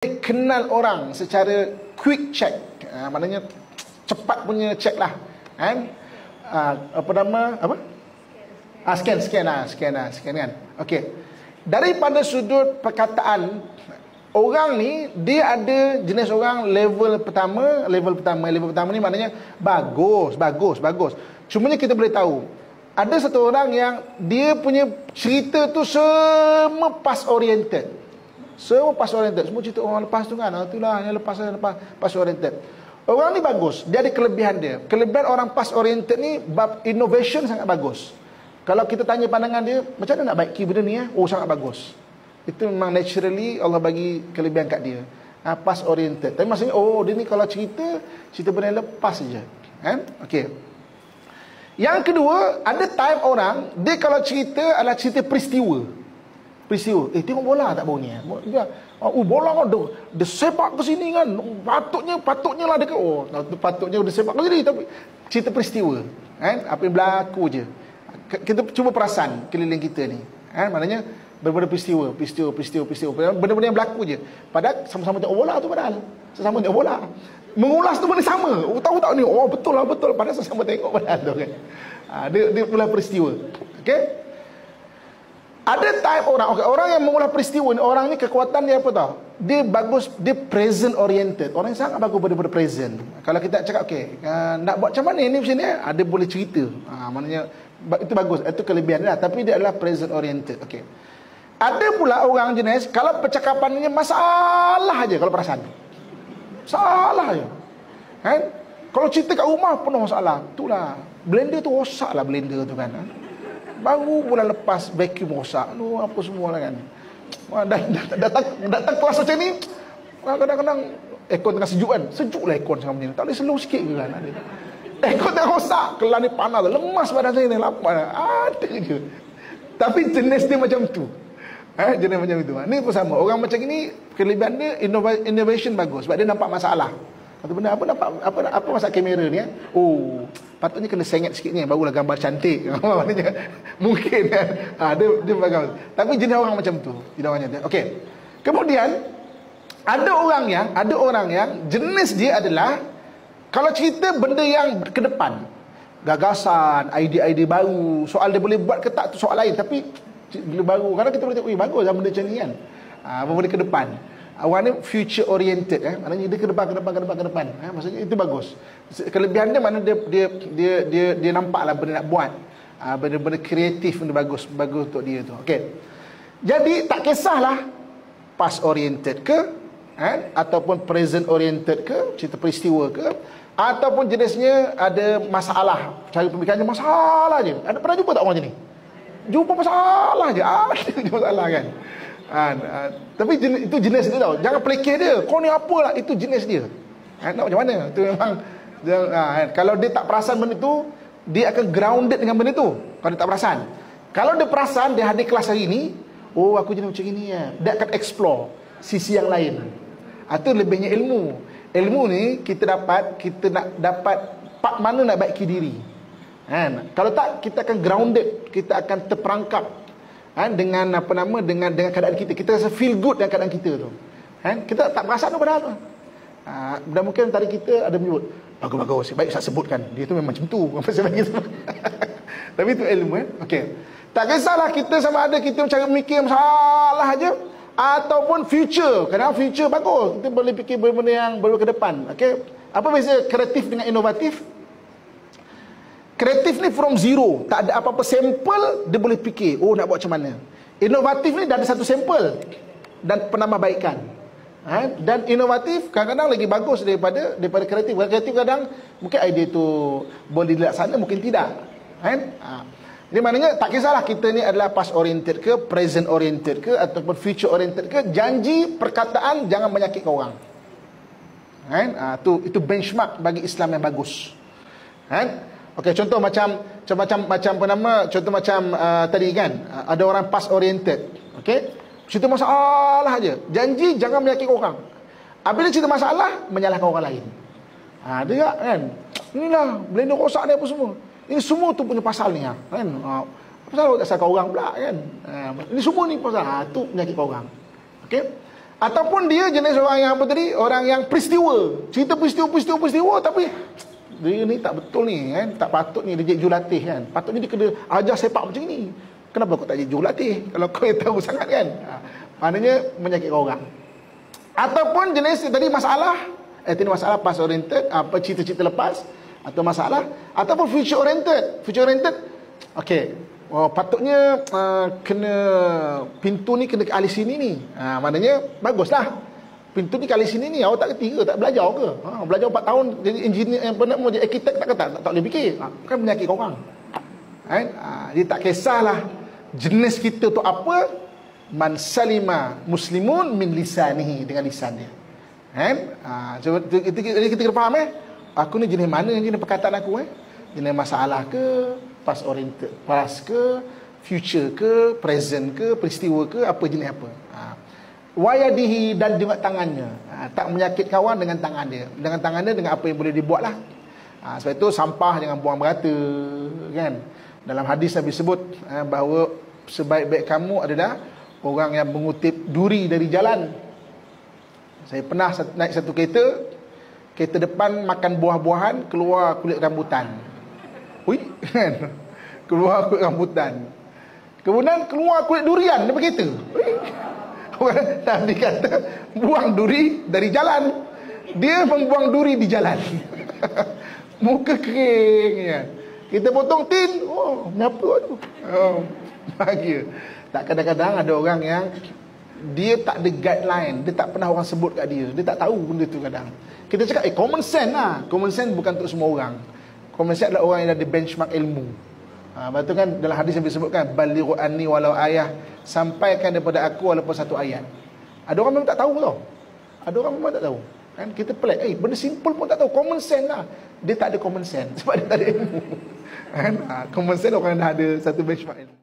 kenal orang secara quick check, maknanya cepat punya check lah, kan? Apa nama, apa? Scan kan. Okey. Daripada sudut perkataan, orang ni dia ada jenis orang level pertama ni maknanya bagus. Cumanya kita boleh tahu ada satu orang yang dia punya cerita tu semua past oriented. Semua cerita orang lepas tu kan, itulah yang lepas past oriented. Orang ni bagus, dia ada kelebihan dia. Kelebihan orang past oriented ni bab innovation sangat bagus. Kalau kita tanya pandangan dia, macam mana nak baiki benda ni Oh, sangat bagus. Itu memang naturally Allah bagi kelebihan kat dia. Past oriented. Tapi maksudnya dia ni kalau cerita benda yang lepas saja. Kan? Okey. Yang kedua, ada type orang, dia kalau cerita adalah cerita peristiwa. Tengok bola tak baru ni? Bola kan dia sepak ke sini kan. Patutnya lah dekat. Patutnya dia sepak ke sini, tapi cerita peristiwa. Kan? Apa yang berlaku je. Kita cuba perasan keliling kita ni. Maknanya berbeda peristiwa. Benda-benda yang berlaku je. Padahal sama-sama tengok bola tu padahal. Sama-sama tengok bola. Mengulas tu benda sama. Tahu tak ni? Betul. Padahal sama-sama tengok padahal tu kan. Dia ulas peristiwa. Okey? Ada type orang yang mengulas peristiwa ni, orang ni kekuatan dia apa tau? Dia bagus, dia present oriented. Orang yang sangat bagus pada present. Kalau kita cakap nak buat macam mana ni macam ni, dia boleh cerita. Maknanya itu bagus, itu kelebihan dia, tapi dia adalah present oriented. Okey. Ada pula orang jenis kalau percakapannya masalah aja, kalau perasan. Salah aja. Kan? Kalau cerita kat rumah penuh masalah. Itulah. Blender tu rosaklah blender tu kan. Baru bulan lepas vacuum rosak. Apa semua lah kan. Datang kelas macam ni, kadang-kadang aircon tengah sejuk kan. Sejuk lah aircon macam ni. Tak boleh slow sikit ke kan. Aircon tengah rosak. Kelas ni panas. Lemas badan saya ni. Lapar. Ada je. Tapi jenis dia macam tu. Jenis macam itu. Ni pun sama. Orang macam ni, kelebihan dia innovation bagus. Sebab dia nampak masalah. Satu benda apa masalah kamera ni patutnya kena sengit sikit ni barulah gambar cantik. Maknanya mungkin kan. Dia bagus. Tapi jenis orang macam tu. Okey. Kemudian ada orang yang jenis dia adalah kalau cerita benda yang ke depan, gagasan, idea-idea baru, soal dia boleh buat ke tak tu soal lain, tapi benda baru. Kadang kita boleh tengok bagus benda macam ni kan. Benda ke depan. Orang ni future oriented, maknanya dia ke depan. Maksudnya itu bagus. Kelebihan dia mana dia nampaklah benda nak buat. Benda-benda kreatif, benda bagus untuk dia tu. Okey. Jadi tak kisahlah past oriented ke, ataupun present oriented ke, cerita peristiwa ke, ataupun jenisnya ada masalah, cara pemikirannya masalah je. Ada pernah jumpa tak orang macam ni? Jumpa masalah je. Ada masalah kan. Tapi itu jenis dia tau. Jangan pelikir dia. Kau ni apalah, itu jenis dia. Nak macam mana? Itu memang kalau dia tak perasan benda tu, dia akan grounded dengan benda tu. Kalau dia tak perasan. Kalau dia perasan, dia hadir kelas hari ni, aku jenis macam ni ya. Dia akan explore sisi yang lain. Itu lebihnya ilmu. Ilmu ni kita nak dapat part mana nak baiki diri. Kalau tak, kita akan grounded, kita akan terperangkap dengan dengan keadaan kita rasa feel good dengan keadaan kita tu. Kita tak perasan padahal tu. Dan mungkin tadi kita ada menyebut bagus, baik saya sebutkan. Dia tu memang macam tu. Tapi itu ilmu Okey. Tak kisahlah kita sama ada kita cara mikir masalah aja ataupun future. Kadang future bagus. Kita boleh fikir benda yang baru ke depan. Okey. Apa beza kreatif dengan inovatif? Kreatif ni from zero, tak ada apa-apa sampel, dia boleh fikir, nak buat macam mana. Inovatif ni dah ada satu sampel dan penambahbaikan. Dan inovatif kadang-kadang lagi bagus daripada kreatif. Kreatif kadang mungkin idea tu boleh dilaksana, mungkin tidak. Jadi maknanya tak kisahlah kita ni adalah past oriented ke, present oriented ke, ataupun future oriented ke, janji perkataan jangan menyakitkan orang. Itu benchmark bagi Islam yang bagus. Okey, contoh macam tadi kan, ada orang past oriented. Okey, cerita masalah aja, janji jangan menyakitkan orang. Apabila cerita masalah, menyalahkan orang lain. Dia kan, inilah blender rosak ni apa semua. Ini semua tu punya pasal ni kan. Pasal tak salahkan orang pula kan. Ini semua ni pasal tu menyakitkan orang. Okey. Ataupun dia jenis orang yang apa tadi? Orang yang peristiwa. Cerita peristiwa tapi dia ni tak betul ni kan. Tak patut ni dia jurulatih kan. Patutnya dia kena ajar sepak macam ni. Kenapa kau tak jadi jurulatih? Kalau kau yang tahu sangat kan. Maknanya menyakitkan orang. Ataupun jenis tadi masalah. Tadi masalah past oriented. Apa cerita-cerita lepas. Atau masalah. Ataupun future oriented. Future oriented. Okey. Patutnya kena pintu ni kena ke alis sini ni. Maknanya baguslah. Pintu ni ke alis sini ni. Awak tak kerti ke? Tak belajar ke? Belajar 4 tahun jadi engineer apa nak mau jadi arkitek tak boleh fikir. Kan menyakitkan orang. Kan? Dia tak kisahlah jenis kita tu apa. Man salima muslimun min lisanihi, dengan lisan dia. Kan? Kita kena faham aku ni jenis mana jenis perkataan aku jenis masalah ke, past oriented, past ke, future ke, present ke, peristiwa ke, apa jenis apa. Wayadihi, dan juga tangannya. Tak menyakit kawan dengan tangan dia. Dengan tangan dia, dengan apa yang boleh dibuat lah. Sebab itu sampah jangan buang merata. Kan? Dalam hadis Nabi sebut bahawa sebaik-baik kamu adalah orang yang mengutip duri dari jalan. Saya pernah naik satu kereta depan makan buah-buahan, keluar kulit rambutan. Kan? Keluar kulit rambutan. Kemudian keluar kulit durian daripada kereta. Nabi kata buang duri dari jalan. Dia membuang duri di jalan. Muka kering ya. Kita potong tin. Kenapa tu? Bahagia. Tak, kadang-kadang ada orang yang dia tak ada guideline. Dia tak pernah orang sebut kat dia. Dia tak tahu benda tu kadang. Kita cakap common sense lah. Common sense bukan untuk semua orang. Common sense adalah orang yang ada benchmark ilmu. Lepas tu kan dalam hadis yang disebutkan balighu anni walau ayah, sampaikan daripada aku walaupun satu ayat. Ada orang memang tak tahu tau. Ada orang memang tak tahu. Kan kita pelik, benda simple pun tak tahu. Common sense lah. Dia tak ada common sense sebab dia tak ada ilmu. Kan? Common sense orang yang dah ada satu benchmark ilmu.